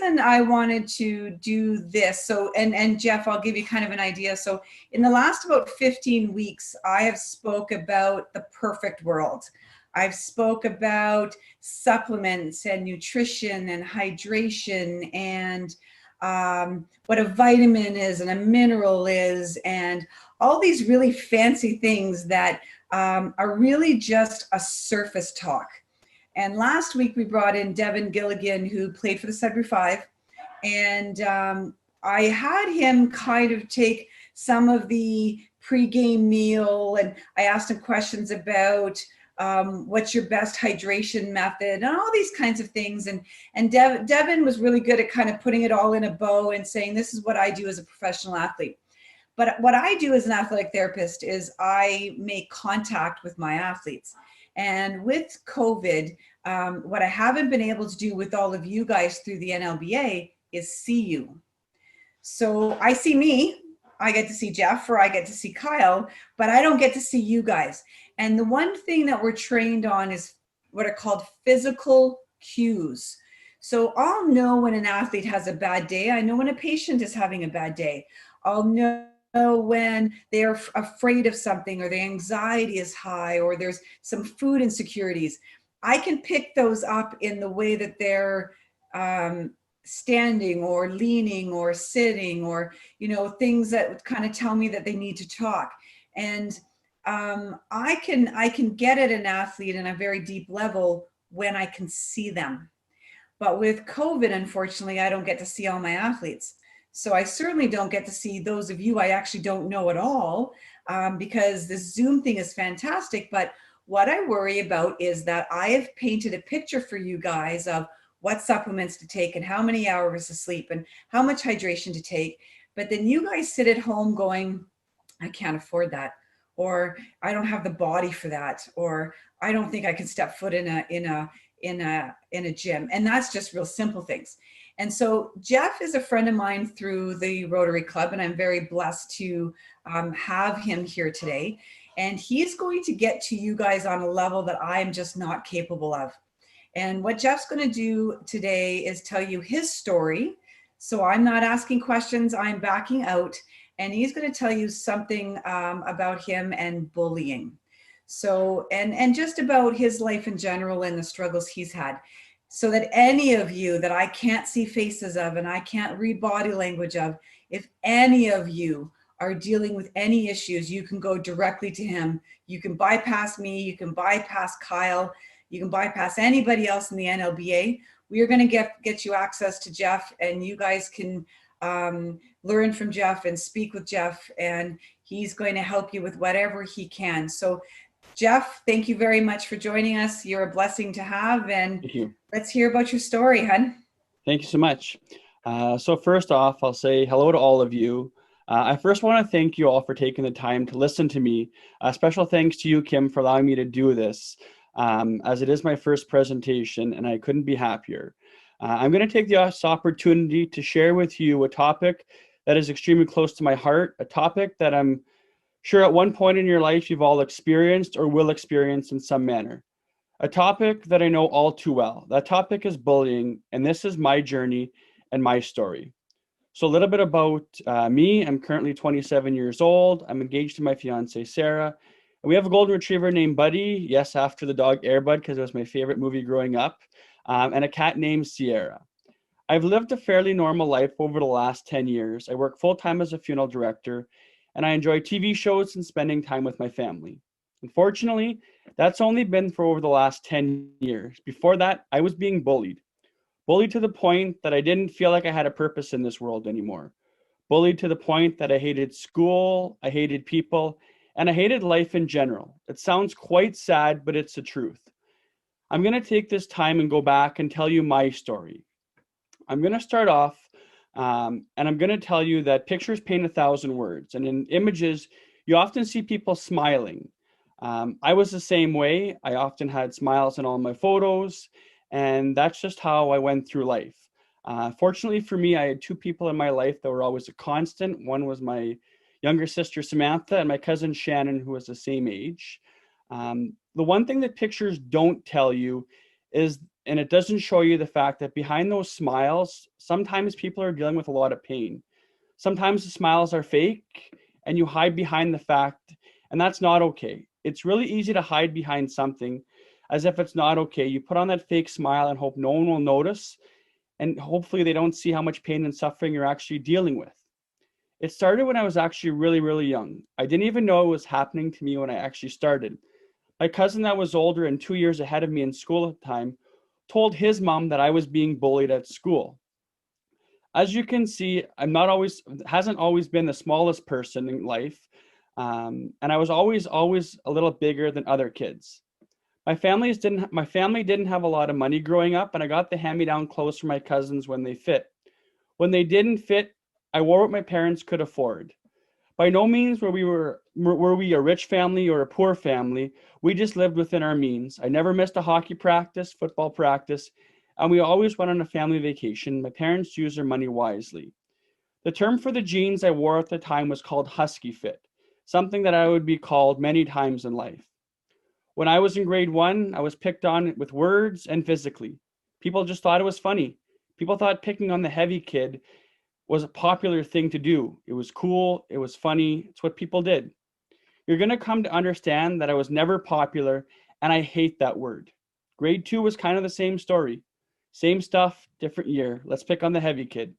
reason I wanted to do this, so, and Jeff, I'll give you kind of an idea. So in the last about 15 weeks, I have spoke about the perfect world. I've spoke about supplements and nutrition and hydration and what a vitamin is and a mineral is, and all these really fancy things that are really just a surface talk. And last week we brought in Devin Gilligan, who played for the Sudbury Five. And I had him kind of take some of the pregame meal, and I asked him questions about what's your best hydration method and all these kinds of things. And Devin was really good at kind of putting it all in a bow and saying, this is what I do as a professional athlete. But what I do as an athletic therapist is I make contact with my athletes. And with COVID, what I haven't been able to do with all of you guys through the NLBA is see you. So I see me, I get to see Jeff, or I get to see Kyle, but I don't get to see you guys. And the one thing that we're trained on is what are called physical cues. So I'll know when an athlete has a bad day. I know when a patient is having a bad day. I'll know when they're afraid of something, or their anxiety is high, or there's some food insecurities. I can pick those up in the way that they're standing or leaning or sitting, or, you know, things that kind of tell me that they need to talk. And I can get at an athlete in a very deep level when I can see them. But with COVID, unfortunately, I don't get to see all my athletes. So I certainly don't get to see those of you I actually don't know at all, because this Zoom thing is fantastic. But what I worry about is that I have painted a picture for you guys of what supplements to take and how many hours of sleep and how much hydration to take. But then you guys sit at home going, I can't afford that, or I don't have the body for that, or I don't think I can step foot in a gym. And that's just real simple things. And so Jeff is a friend of mine through the Rotary Club, and I'm very blessed to have him here today. And he's going to get to you guys on a level that I'm just not capable of. And what Jeff's going to do today is tell you his story. So I'm not asking questions, I'm backing out. And he's going to tell you something about him and bullying. So, and just about his life in general and the struggles he's had. So that any of you that I can't see faces of and I can't read body language of, if any of you are dealing with any issues, you can go directly to him. You can bypass me, you can bypass Kyle, you can bypass anybody else in the NLBA. We are going to get you access to Jeff, and you guys can learn from Jeff and speak with Jeff, and he's going to help you with whatever he can. So Jeff, thank you very much for joining us. You're a blessing to have, and Thank you. Let's hear about your story, hun. Thank you so much. So first off, I'll say hello to all of you. I first want to thank you all for taking the time to listen to me. Special thanks to you, Kim, for allowing me to do this, as it is my first presentation, and I couldn't be happier. I'm going to take this opportunity to share with you a topic that is extremely close to my heart, a topic that I'm sure at one point in your life you've all experienced or will experience in some manner. A topic that I know all too well. That topic is bullying, and this is my journey and my story. So a little bit about me. I'm currently 27 years old. I'm engaged to my fiance, Sarah. And we have a golden retriever named Buddy. Yes, after the dog Airbud, because it was my favorite movie growing up. And a cat named Sierra. I've lived a fairly normal life over the last 10 years. I work full-time as a funeral director, and I enjoy TV shows and spending time with my family. Unfortunately, that's only been for over the last 10 years. Before that, I was being bullied. Bullied to the point that I didn't feel like I had a purpose in this world anymore. Bullied to the point that I hated school, I hated people, and I hated life in general. It sounds quite sad, but it's the truth. I'm going to take this time and go back and tell you my story. I'm going to start off and I'm going to tell you that pictures paint 1,000 words. And in images, you often see people smiling. I was the same way. I often had smiles in all my photos, and that's just how I went through life. Fortunately for me, I had two people in my life that were always a constant. One was my younger sister, Samantha, and my cousin, Shannon, who was the same age. The one thing that pictures don't tell you is, and it doesn't show you the fact that behind those smiles, sometimes people are dealing with a lot of pain. Sometimes the smiles are fake and you hide behind the fact, and that's not okay. It's really easy to hide behind something as if it's not okay. You put on that fake smile and hope no one will notice, and hopefully they don't see how much pain and suffering you're actually dealing with. It started when I was actually really, really young. I didn't even know it was happening to me when I actually started. My cousin that was older and 2 years ahead of me in school at the time told his mom that I was being bullied at school. As you can see, I'm not always, hasn't always been the smallest person in life. And I was always a little bigger than other kids. My family didn't have a lot of money growing up, and I got the hand-me-down clothes from my cousins when they fit. When they didn't fit, I wore what my parents could afford. By no means were we a rich family or a poor family. We just lived within our means. I never missed a hockey practice, football practice, and we always went on a family vacation. My parents used their money wisely. The term for the jeans I wore at the time was called husky fit, something that I would be called many times in life. When I was in grade 1, I was picked on with words and physically. People just thought it was funny. People thought picking on the heavy kid was a popular thing to do. It was cool, it was funny, it's what people did. You're going to come to understand that I was never popular, and I hate that word. Grade 2 was kind of the same story. Same stuff, different year. Let's pick on the heavy kid.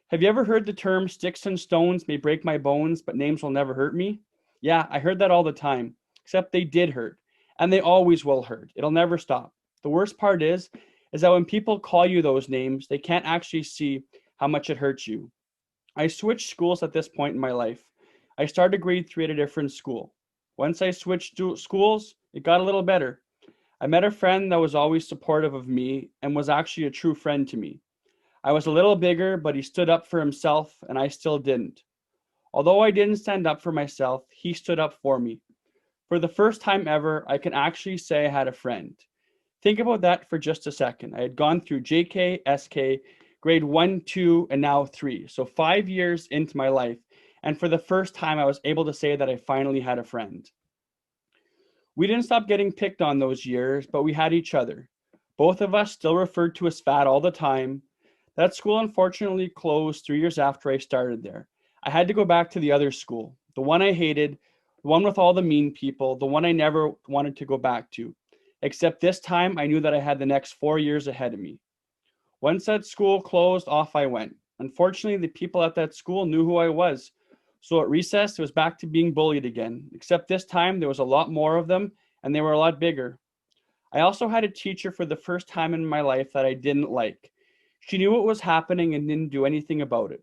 Have you ever heard the term sticks and stones may break my bones, but names will never hurt me? Yeah, I heard that all the time, except they did hurt, and they always will hurt. It'll never stop. The worst part is that when people call you those names, they can't actually see how much it hurts you. I switched schools at this point in my life. I started grade 3 at a different school. Once I switched schools, it got a little better. I met a friend that was always supportive of me and was actually a true friend to me. I was a little bigger, but he stood up for himself, and I still didn't. Although I didn't stand up for myself, he stood up for me. For the first time ever, I can actually say I had a friend. Think about that for just a second. I had gone through JK, SK, grade 1, 2, and now 3. So 5 years into my life. And for the first time, I was able to say that I finally had a friend. We didn't stop getting picked on those years, but we had each other. Both of us still referred to as fat all the time. That school unfortunately closed 3 years after I started there. I had to go back to the other school, the one I hated, the one with all the mean people, the one I never wanted to go back to. Except this time, I knew that I had the next 4 years ahead of me. Once that school closed, off I went. Unfortunately, the people at that school knew who I was. So at recess, it was back to being bullied again, except this time there was a lot more of them, and they were a lot bigger. I also had a teacher for the first time in my life that I didn't like. She knew what was happening and didn't do anything about it.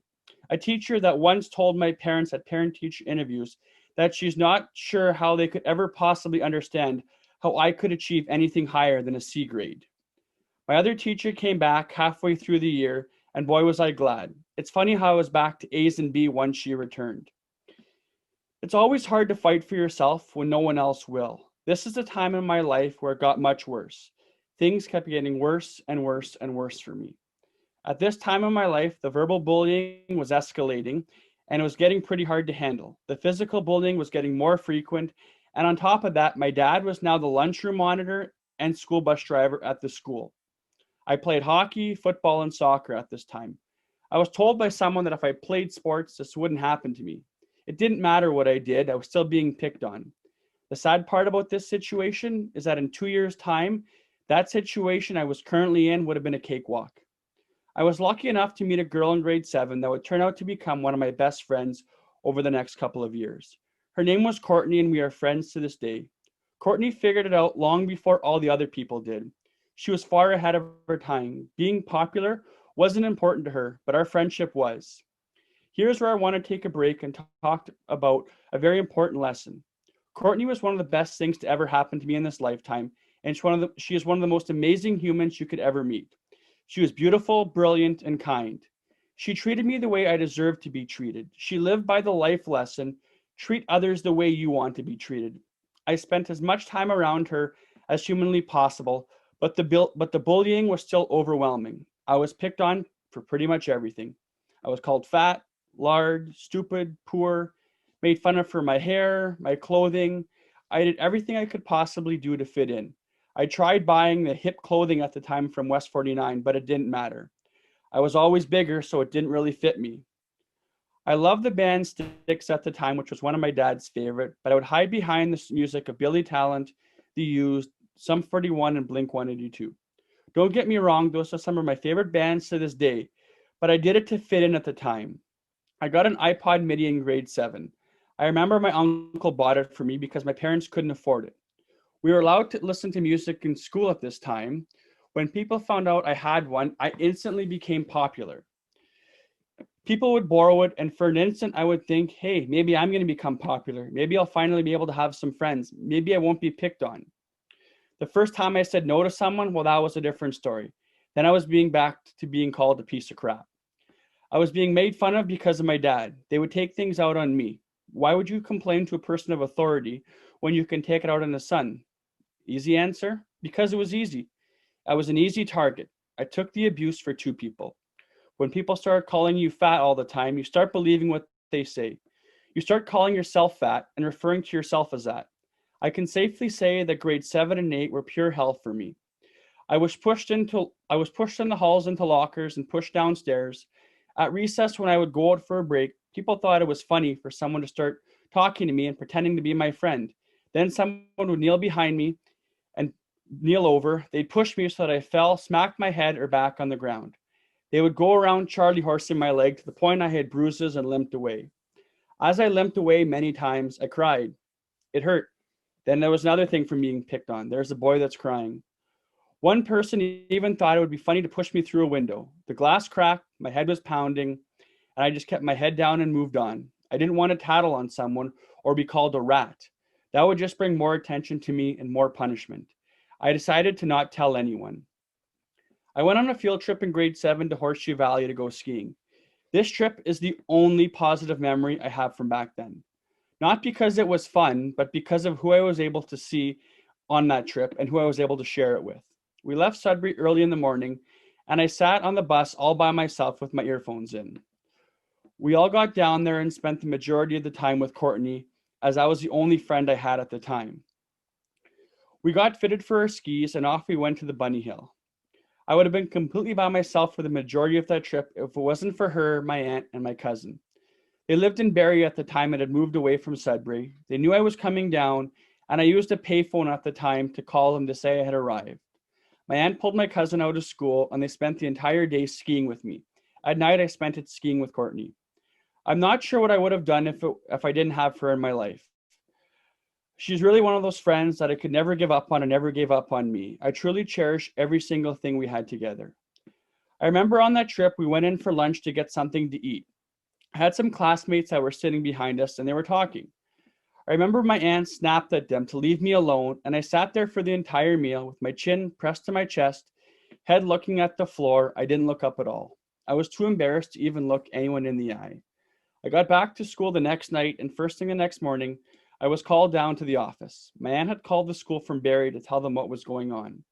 A teacher that once told my parents at parent-teacher interviews that she's not sure how they could ever possibly understand how I could achieve anything higher than a C grade. My other teacher came back halfway through the year, and boy was I glad. It's funny how I was back to A's and B once she returned. It's always hard to fight for yourself when no one else will. This is a time in my life where it got much worse. Things kept getting worse and worse and worse for me. At this time in my life, the verbal bullying was escalating, and it was getting pretty hard to handle. The physical bullying was getting more frequent, and on top of that, my dad was now the lunchroom monitor and school bus driver at the school. I played hockey, football, and soccer at this time. I was told by someone that if I played sports, this wouldn't happen to me. It didn't matter what I did, I was still being picked on. The sad part about this situation is that in 2 years' time, that situation I was currently in would have been a cakewalk. I was lucky enough to meet a girl in grade 7 that would turn out to become one of my best friends over the next couple of years. Her name was Courtney, and we are friends to this day. Courtney figured it out long before all the other people did. She was far ahead of her time. Being popular wasn't important to her, but our friendship was. Here's where I want to take a break and talk about a very important lesson. Courtney was one of the best things to ever happen to me in this lifetime, and she is one of the most amazing humans you could ever meet. She was beautiful, brilliant, and kind. She treated me the way I deserved to be treated. She lived by the life lesson, treat others the way you want to be treated. I spent as much time around her as humanly possible, but the bullying was still overwhelming. I was picked on for pretty much everything. I was called fat, large, stupid, poor, made fun of for my hair, my clothing. I did everything I could possibly do to fit in. I tried buying the hip clothing at the time from West 49, but it didn't matter. I was always bigger, so it didn't really fit me. I loved the band Styx at the time, which was one of my dad's favorite, but I would hide behind the music of Billy Talent, The Used, Sum 41, and Blink 182. Don't get me wrong, those are some of my favorite bands to this day, but I did it to fit in at the time. I got an iPod mini in grade 7. I remember my uncle bought it for me because my parents couldn't afford it. We were allowed to listen to music in school at this time. When people found out I had one, I instantly became popular. People would borrow it, and for an instant, I would think, hey, maybe I'm going to become popular. Maybe I'll finally be able to have some friends. Maybe I won't be picked on. The first time I said no to someone, well, that was a different story. Then I was being back to being called a piece of crap. I was being made fun of because of my dad. They would take things out on me. Why would you complain to a person of authority when you can take it out on the son? Easy answer, because it was easy. I was an easy target. I took the abuse for two people. When people start calling you fat all the time, you start believing what they say. You start calling yourself fat and referring to yourself as that. I can safely say that grades 7 and 8 were pure hell for me. I was pushed in the halls into lockers and pushed downstairs. At recess, when I would go out for a break, people thought it was funny for someone to start talking to me and pretending to be my friend. Then someone would kneel behind me and kneel over. They'd push me so that I fell, smacked my head or back on the ground. They would go around Charlie horsing my leg to the point I had bruises and limped away. As I limped away many times, I cried. It hurt. Then there was another thing from being picked on. There's a boy that's crying. One person even thought it would be funny to push me through a window. The glass cracked, my head was pounding, and I just kept my head down and moved on. I didn't want to tattle on someone or be called a rat. That would just bring more attention to me and more punishment. I decided to not tell anyone. I went on a field trip in grade 7 to Horseshoe Valley to go skiing. This trip is the only positive memory I have from back then. Not because it was fun, but because of who I was able to see on that trip and who I was able to share it with. We left Sudbury early in the morning, and I sat on the bus all by myself with my earphones in. We all got down there and spent the majority of the time with Courtney, as I was the only friend I had at the time. We got fitted for our skis, and off we went to the bunny hill. I would have been completely by myself for the majority of that trip if it wasn't for her, my aunt, and my cousin. They lived in Barrie at the time and had moved away from Sudbury. They knew I was coming down, and I used a payphone at the time to call them to say I had arrived. My aunt pulled my cousin out of school, and they spent the entire day skiing with me. At night, I spent it skiing with Courtney. I'm not sure what I would have done if I didn't have her in my life. She's really one of those friends that I could never give up on and never gave up on me. I truly cherish every single thing we had together. I remember on that trip, we went in for lunch to get something to eat. I had some classmates that were sitting behind us and they were talking. I remember my aunt snapped at them to leave me alone, and I sat there for the entire meal with my chin pressed to my chest, head looking at the floor. I didn't look up at all. I was too embarrassed to even look anyone in the eye. I got back to school the next night, and first thing the next morning, I was called down to the office. My aunt had called the school from Barrie to tell them what was going on.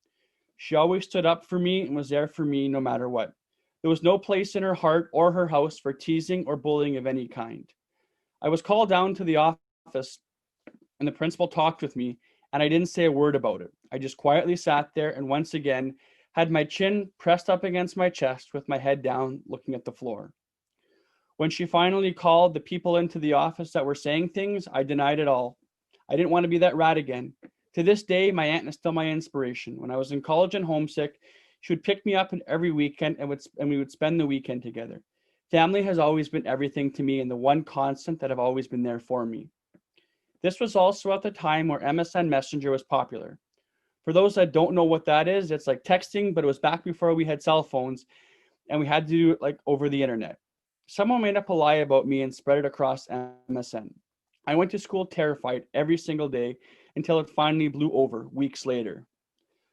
She always stood up for me and was there for me no matter what. There was no place in her heart or her house for teasing or bullying of any kind. I was called down to the office, and the principal talked with me, and I didn't say a word about it. I just quietly sat there and once again had my chin pressed up against my chest with my head down looking at the floor. When she finally called the people into the office that were saying things, I denied it all. I didn't want to be that rat again. To this day, my aunt is still my inspiration. When I was in college and homesick, she would pick me up every weekend and we would spend the weekend together. Family has always been everything to me and the one constant that have always been there for me. This was also at the time where MSN Messenger was popular. For those that don't know what that is, it's like texting, but it was back before we had cell phones and we had to do it like over the internet. Someone made up a lie about me and spread it across MSN. I went to school terrified every single day until it finally blew over weeks later.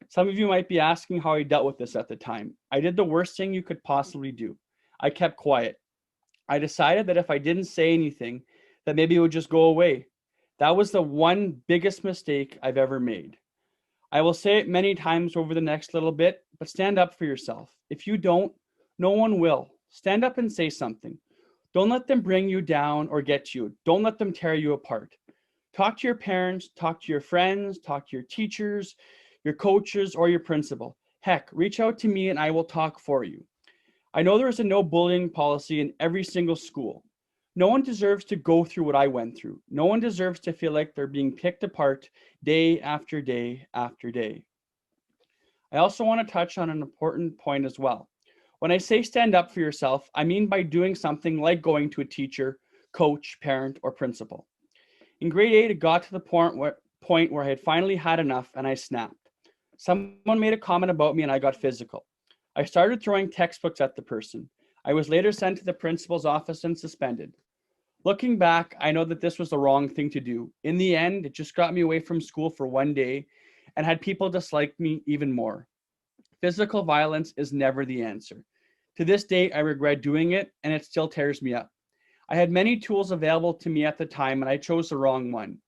Some of you might be asking how I dealt with this at the time. I did the worst thing you could possibly do. I kept quiet. I decided that if I didn't say anything, that maybe it would just go away. That was the one biggest mistake I've ever made. I will say it many times over the next little bit, but stand up for yourself. If you don't, no one will. Stand up and say something. Don't let them bring you down or get you. Don't let them tear you apart. Talk to your parents, talk to your friends, talk to your teachers, your coaches, or your principal. Heck, reach out to me and I will talk for you. I know there is a no bullying policy in every single school. No one deserves to go through what I went through. No one deserves to feel like they're being picked apart day after day after day. I also want to touch on an important point as well. When I say stand up for yourself, I mean by doing something like going to a teacher, coach, parent, or principal. In grade 8, it got to the point where I had finally had enough and I snapped. Someone made a comment about me and I got physical. I started throwing textbooks at the person. I was later sent to the principal's office and suspended. Looking back, I know that this was the wrong thing to do. In the end, it just got me away from school for one day and had people dislike me even more. Physical violence is never the answer. To this day, I regret doing it and it still tears me up. I had many tools available to me at the time and I chose the wrong one.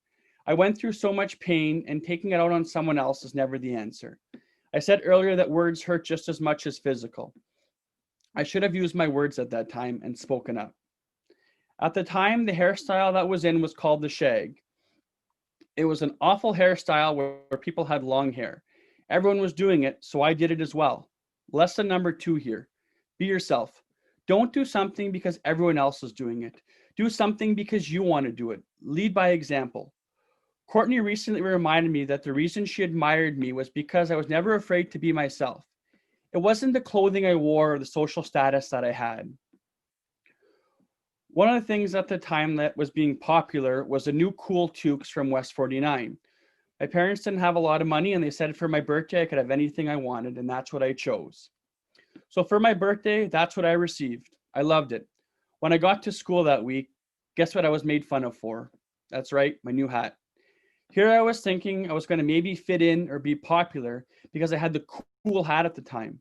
I went through so much pain and taking it out on someone else is never the answer. I said earlier that words hurt just as much as physical. I should have used my words at that time and spoken up. At the time, the hairstyle that was in was called the shag. It was an awful hairstyle where people had long hair. Everyone was doing it, so I did it as well. Lesson number 2 here. Be yourself. Don't do something because everyone else is doing it. Do something because you want to do it. Lead by example. Courtney recently reminded me that the reason she admired me was because I was never afraid to be myself. It wasn't the clothing I wore or the social status that I had. One of the things at the time that was being popular was the new cool toques from West 49. My parents didn't have a lot of money and they said for my birthday I could have anything I wanted, and that's what I chose. So for my birthday, that's what I received. I loved it. When I got to school that week, guess what I was made fun of for? That's right, my new hat. Here I was thinking I was going to maybe fit in or be popular because I had the cool hat at the time.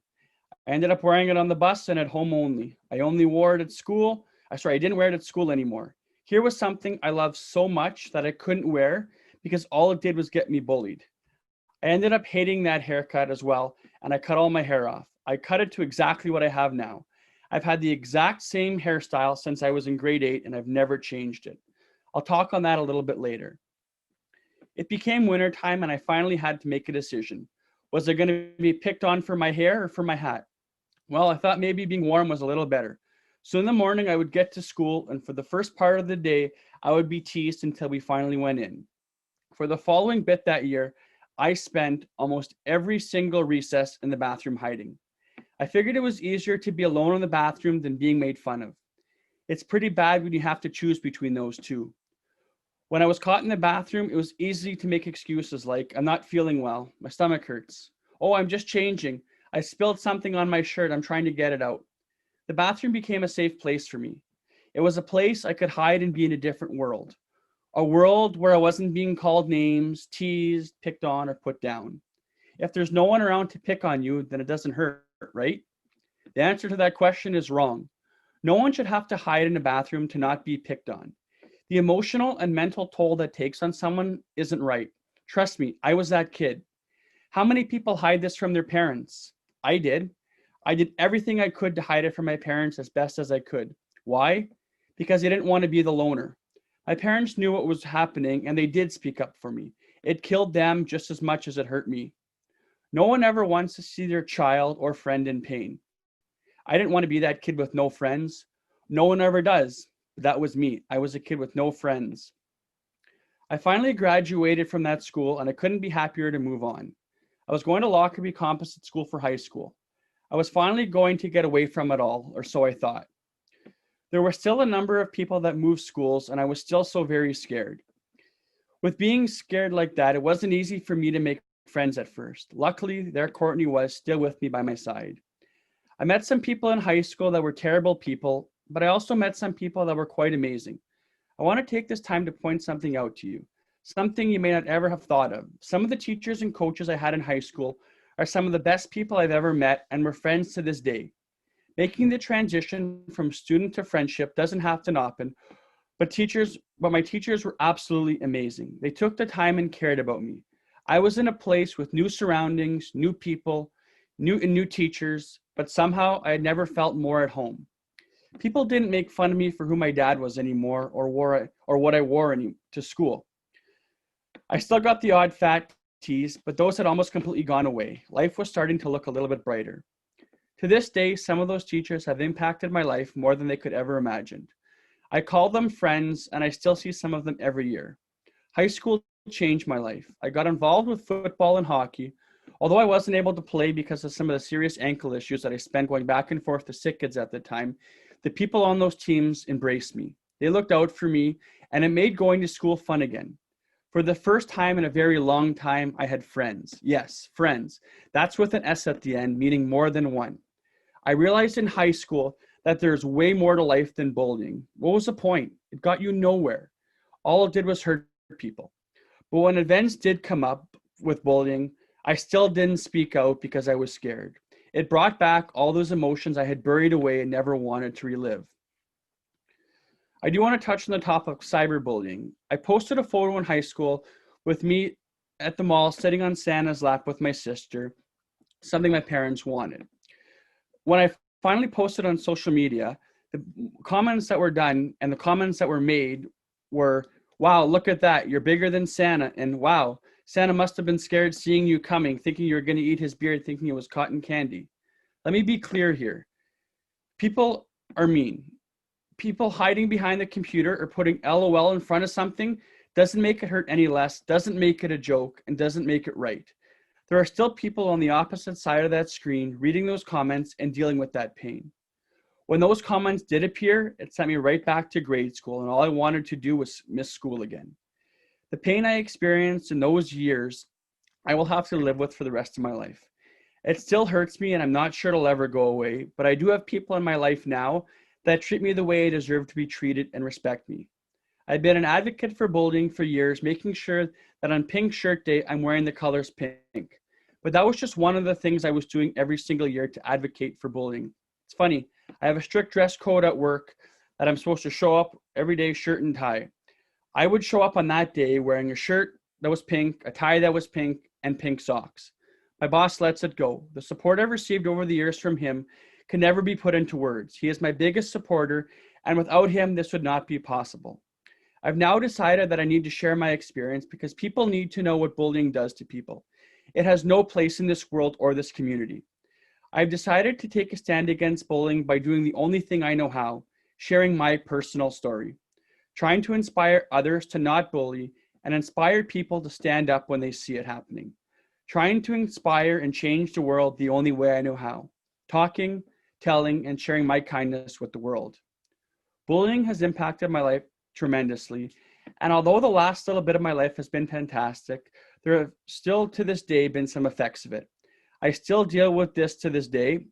I ended up wearing it on the bus and at home only. I only wore it at school. I didn't wear it at school anymore. Here was something I loved so much that I couldn't wear because all it did was get me bullied. I ended up hating that haircut as well, and I cut all my hair off. I cut it to exactly what I have now. I've had the exact same hairstyle since I was in grade 8, and I've never changed it. I'll talk on that a little bit later. It became winter time, and I finally had to make a decision. Was I going to be picked on for my hair or for my hat? Well, I thought maybe being warm was a little better. So in the morning, I would get to school, and for the first part of the day, I would be teased until we finally went in. For the following bit that year, I spent almost every single recess in the bathroom hiding. I figured it was easier to be alone in the bathroom than being made fun of. It's pretty bad when you have to choose between those two. When I was caught in the bathroom, it was easy to make excuses like, I'm not feeling well, my stomach hurts. Oh, I'm just changing. I spilled something on my shirt, I'm trying to get it out. The bathroom became a safe place for me. It was a place I could hide and be in a different world. A world where I wasn't being called names, teased, picked on, or put down. If there's no one around to pick on you, then it doesn't hurt, right? The answer to that question is wrong. No one should have to hide in a bathroom to not be picked on. The emotional and mental toll that takes on someone isn't right. Trust me, I was that kid. How many people hide this from their parents? I did. I did everything I could to hide it from my parents as best as I could. Why? Because I didn't want to be the loner. My parents knew what was happening and they did speak up for me. It killed them just as much as it hurt me. No one ever wants to see their child or friend in pain. I didn't want to be that kid with no friends. No one ever does. But that was me. I was a kid with no friends. I finally graduated from that school and I couldn't be happier to move on. I was going to Lockerbie Composite School for high school. I was finally going to get away from it all, or so I thought. There were still a number of people that moved schools and I was still so very scared. With being scared like that, it wasn't easy for me to make friends at first. Luckily, there Courtney was still with me by my side. I met some people in high school that were terrible people, but I also met some people that were quite amazing. I want to take this time to point something out to you, something you may not ever have thought of. Some of the teachers and coaches I had in high school are some of the best people I've ever met and we're friends to this day. Making the transition from student to friendship doesn't have to happen, but my teachers were absolutely amazing. They took the time and cared about me. I was in a place with new surroundings, new people, new teachers, but somehow I had never felt more at home. People didn't make fun of me for who my dad was anymore or what I wore to school. I still got the odd fat teased, but those had almost completely gone away. Life was starting to look a little bit brighter. To this day, some of those teachers have impacted my life more than they could ever imagine. I call them friends, and I still see some of them every year. High school changed my life. I got involved with football and hockey. Although I wasn't able to play because of some of the serious ankle issues that I spent going back and forth to sick kids at the time, the people on those teams embraced me. They looked out for me, and it made going to school fun again. For the first time in a very long time, I had friends. Yes, friends. That's with an S at the end, meaning more than one. I realized in high school that there's way more to life than bullying. What was the point? It got you nowhere. All it did was hurt people. But when events did come up with bullying, I still didn't speak out because I was scared. It brought back all those emotions I had buried away and never wanted to relive. I do want to touch on the topic of cyberbullying. I posted a photo in high school with me at the mall sitting on Santa's lap with my sister, something my parents wanted. When I finally posted on social media, the comments that were done and the comments that were made were, wow, look at that, you're bigger than Santa, and wow, Santa must have been scared seeing you coming, thinking you were going to eat his beard, thinking it was cotton candy. Let me be clear here. People are mean. People hiding behind the computer or putting LOL in front of something doesn't make it hurt any less, doesn't make it a joke, and doesn't make it right. There are still people on the opposite side of that screen reading those comments and dealing with that pain. When those comments did appear, it sent me right back to grade school, and all I wanted to do was miss school again. The pain I experienced in those years, I will have to live with for the rest of my life. It still hurts me, and I'm not sure it'll ever go away, but I do have people in my life now that treat me the way I deserve to be treated and respect me. I've been an advocate for bullying for years, making sure that on Pink Shirt Day, I'm wearing the colors pink. But that was just one of the things I was doing every single year to advocate for bullying. It's funny, I have a strict dress code at work that I'm supposed to show up every day, shirt and tie. I would show up on that day wearing a shirt that was pink, a tie that was pink, and pink socks. My boss lets it go. The support I've received over the years from him can never be put into words. He is my biggest supporter, and without him, this would not be possible. I've now decided that I need to share my experience because people need to know what bullying does to people. It has no place in this world or this community. I've decided to take a stand against bullying by doing the only thing I know how, sharing my personal story, trying to inspire others to not bully and inspire people to stand up when they see it happening, trying to inspire and change the world the only way I know how, talking, telling, and sharing my kindness with the world. Bullying has impacted my life tremendously, and although the last little bit of my life has been fantastic, there have still to this day been some effects of it. I still deal with this to this day.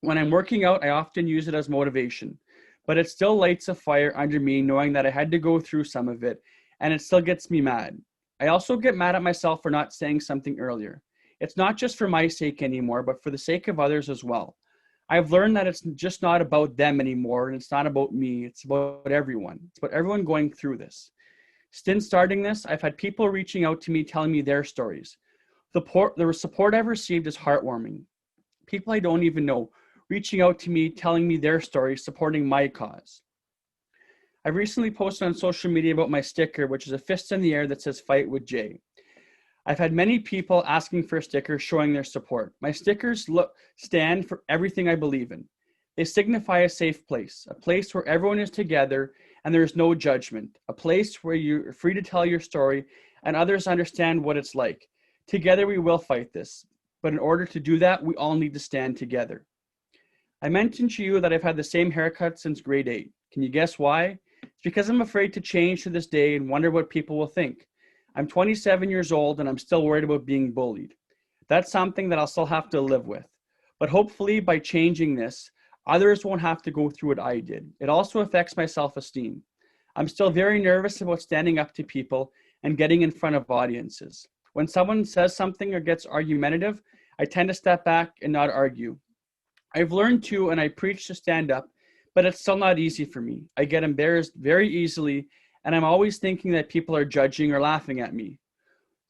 When I'm working out, I often use it as motivation, but it still lights a fire under me knowing that I had to go through some of it, and it still gets me mad. I also get mad at myself for not saying something earlier. It's not just for my sake anymore, but for the sake of others as well. I've learned that it's just not about them anymore, and it's not about me. It's about everyone. It's about everyone going through this. Since starting this, I've had people reaching out to me telling me their stories. The support I've received is heartwarming. People I don't even know reaching out to me, telling me their stories, supporting my cause. I've recently posted on social media about my sticker, which is a fist in the air that says "Fight with Jay." I've had many people asking for stickers showing their support. My stickers stand for everything I believe in. They signify a safe place, a place where everyone is together and there is no judgment, a place where you're free to tell your story and others understand what it's like. Together we will fight this, but in order to do that, we all need to stand together. I mentioned to you that I've had the same haircut since grade 8. Can you guess why? It's because I'm afraid to change to this day and wonder what people will think. I'm 27 years old and I'm still worried about being bullied. That's something that I'll still have to live with. But hopefully by changing this, others won't have to go through what I did. It also affects my self-esteem. I'm still very nervous about standing up to people and getting in front of audiences. When someone says something or gets argumentative, I tend to step back and not argue. I've learned to, and I preach to stand up, but it's still not easy for me. I get embarrassed very easily, and I'm always thinking that people are judging or laughing at me.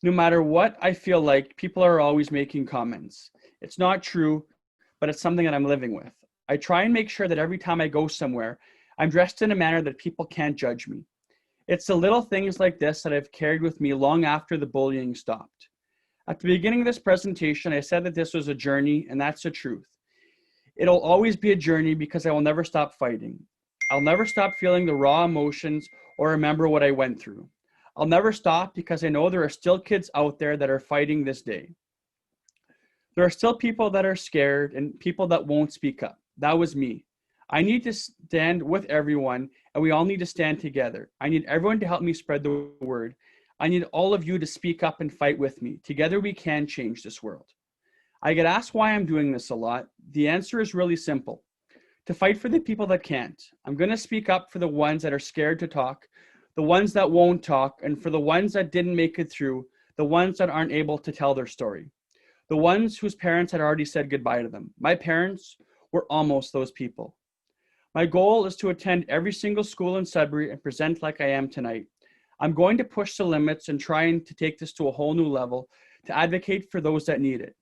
No matter what I feel like, people are always making comments. It's not true, but it's something that I'm living with. I try and make sure that every time I go somewhere, I'm dressed in a manner that people can't judge me. It's the little things like this that I've carried with me long after the bullying stopped. At the beginning of this presentation, I said that this was a journey, and that's the truth. It'll always be a journey because I will never stop fighting. I'll never stop feeling the raw emotions or remember what I went through. I'll never stop because I know there are still kids out there that are fighting this day. There are still people that are scared and people that won't speak up. That was me. I need to stand with everyone, and we all need to stand together. I need everyone to help me spread the word. I need all of you to speak up and fight with me. Together we can change this world. I get asked why I'm doing this a lot. The answer is really simple. To fight for the people that can't. I'm going to speak up for the ones that are scared to talk, the ones that won't talk, and for the ones that didn't make it through, the ones that aren't able to tell their story, the ones whose parents had already said goodbye to them. My parents were almost those people. My goal is to attend every single school in Sudbury and present like I am tonight. I'm going to push the limits and trying to take this to a whole new level to advocate for those that need it.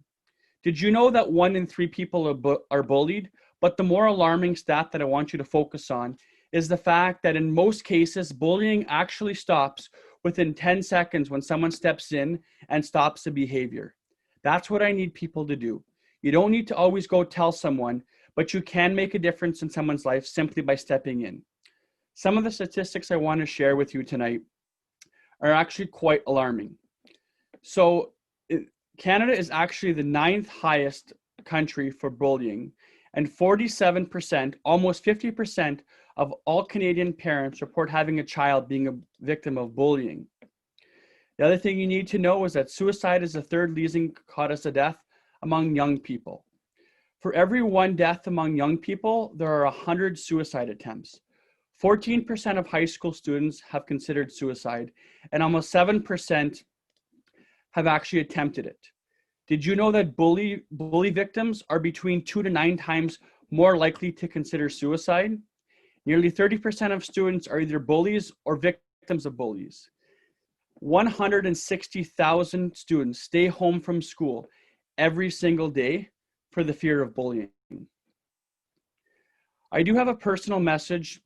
Did you know that 1 in 3 people are bullied? But the more alarming stat that I want you to focus on is the fact that in most cases, bullying actually stops within 10 seconds when someone steps in and stops the behavior. That's what I need people to do. You don't need to always go tell someone, but you can make a difference in someone's life simply by stepping in. Some of the statistics I want to share with you tonight are actually quite alarming. So Canada is actually the 9th highest country for bullying, and 47%, almost 50% of all Canadian parents report having a child being a victim of bullying. The other thing you need to know is that suicide is the 3rd leading cause of death among young people. For every 1 death among young people, there are 100 suicide attempts. 14% of high school students have considered suicide, and almost 7% have actually attempted it. Did you know that bully victims are between 2 to 9 times more likely to consider suicide? Nearly 30% of students are either bullies or victims of bullies. 160,000 students stay home from school every single day for the fear of bullying. I do have a personal message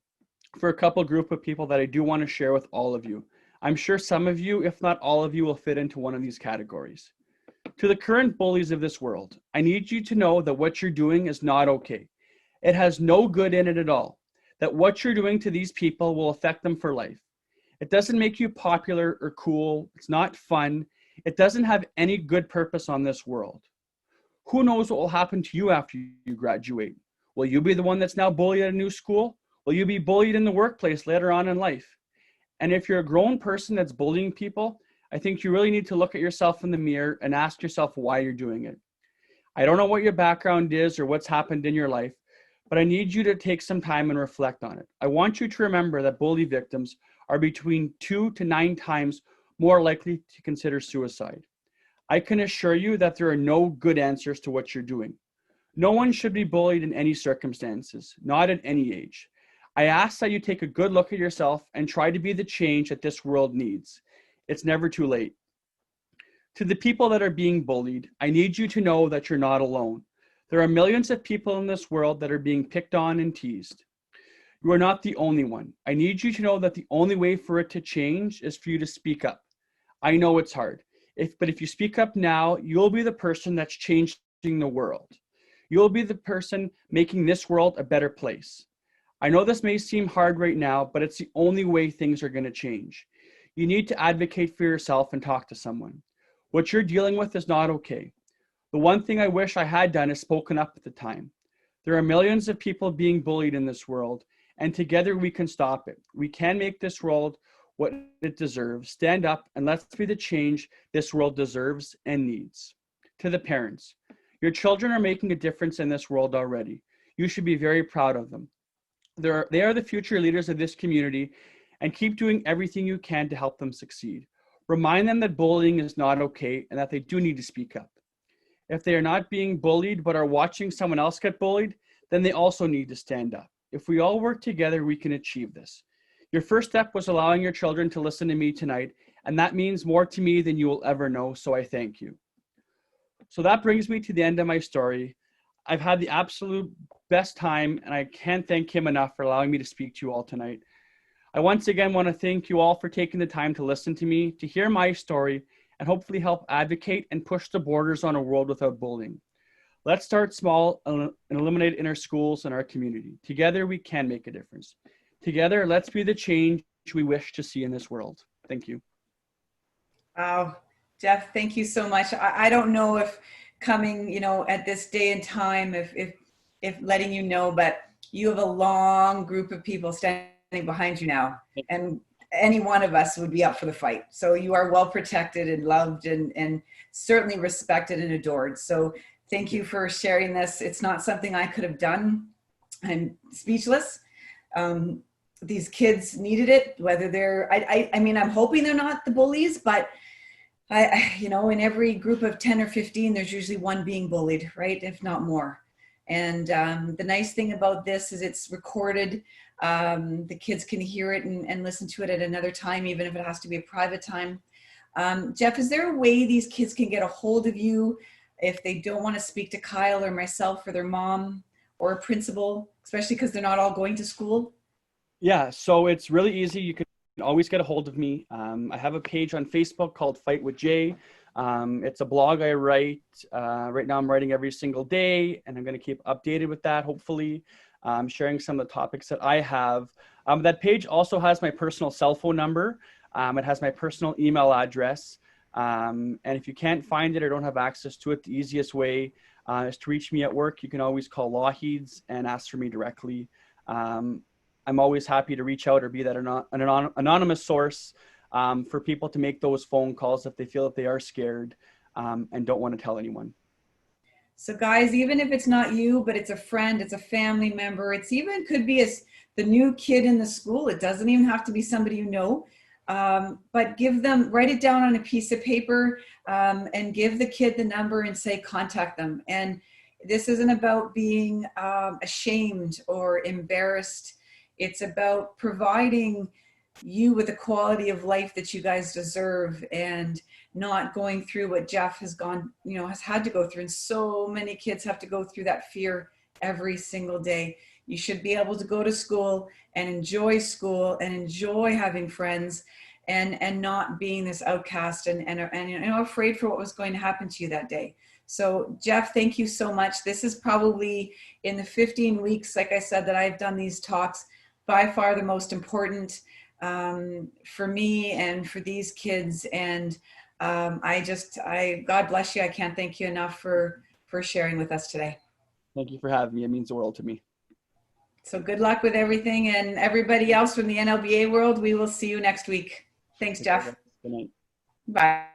for a couple group of people that I do want to share with all of you. I'm sure some of you, if not all of you, will fit into one of these categories. To the current bullies of this world, I need you to know that what you're doing is not okay. It has no good in it at all. That what you're doing to these people will affect them for life. It doesn't make you popular or cool. It's not fun. It doesn't have any good purpose on this world. Who knows what will happen to you after you graduate? Will you be the one that's now bullied at a new school? Will you be bullied in the workplace later on in life? And if you're a grown person that's bullying people, I think you really need to look at yourself in the mirror and ask yourself why you're doing it. I don't know what your background is or what's happened in your life, but I need you to take some time and reflect on it. I want you to remember that bully victims are between 2 to 9 times more likely to consider suicide. I can assure you that there are no good answers to what you're doing. No one should be bullied in any circumstances, not at any age. I ask that you take a good look at yourself and try to be the change that this world needs. It's never too late. To the people that are being bullied, I need you to know that you're not alone. There are millions of people in this world that are being picked on and teased. You are not the only one. I need you to know that the only way for it to change is for you to speak up. I know it's hard, but if you speak up now, you'll be the person that's changing the world. You'll be the person making this world a better place. I know this may seem hard right now, but it's the only way things are going to change. You need to advocate for yourself and talk to someone. What you're dealing with is not okay. The one thing I wish I had done is spoken up at the time. There are millions of people being bullied in this world, and together we can stop it. We can make this world what it deserves. Stand up and let's be the change this world deserves and needs. To the parents, your children are making a difference in this world already. You should be very proud of them. They are the future leaders of this community, and keep doing everything you can to help them succeed. Remind them that bullying is not okay and that they do need to speak up. If they are not being bullied but are watching someone else get bullied, then they also need to stand up. If we all work together, we can achieve this. Your first step was allowing your children to listen to me tonight, and that means more to me than you will ever know, so I thank you. So that brings me to the end of my story. I've had the absolute best time, and I can't thank him enough for allowing me to speak to you all tonight. I once again want to thank you all for taking the time to listen to me, to hear my story, and hopefully help advocate and push the borders on a world without bullying. Let's start small and eliminate it in our schools and our community. Together, we can make a difference. Together, let's be the change we wish to see in this world. Thank you. Wow, Jeff, thank you so much. I don't know if coming, you know, at this day and time, if letting you know, but you have a long group of people standing behind you now, and any one of us would be up for the fight. So you are well protected and loved and certainly respected and adored. So thank you for sharing this. It's not something I could have done. I'm speechless. These kids needed it, whether they're, I mean, I'm hoping they're not the bullies, but you know, in every group of 10 or 15, there's usually one being bullied, right? If not more. And the nice thing about this is it's recorded. The kids can hear it and listen to it at another time, even if it has to be a private time. Jeff, is there a way these kids can get a hold of you if they don't want to speak to Kyle or myself or their mom or a principal, especially because they're not all going to school? Yeah, so it's really easy. You can always get a hold of me. I have a page on Facebook called Fight with Jay. It's a blog I write. Right now I'm writing every single day, and I'm going to keep updated with that, hopefully, sharing some of the topics that I have. That page also has my personal cell phone number. It has my personal email address. And if you can't find it or don't have access to it, the easiest way is to reach me at work. You can always call Lougheed's and ask for me directly. I'm always happy to reach out or be that an anonymous source for people to make those phone calls if they feel that they are scared and don't want to tell anyone. So guys, even if it's not you, but it's a friend, it's a family member, it's even could be as the new kid in the school. It doesn't even have to be somebody you know, but give them, write it down on a piece of paper and give the kid the number and say, contact them. And this isn't about being ashamed or embarrassed. It's about providing you with the quality of life that you guys deserve and not going through what Jeff has gone, you know, has had to go through. And so many kids have to go through that fear every single day. You should be able to go to school and enjoy having friends and not being this outcast and you know, afraid for what was going to happen to you that day. So Jeff, thank you so much. This is probably in the 15 weeks, like I said, that I've done these talks, by far the most important for me and for these kids. And God bless you. I can't thank you enough for sharing with us today. Thank you for having me. It means the world to me. So good luck with everything, and everybody else from the NLBA world. We will see you next week. Thanks, Jeff. Good night. Bye.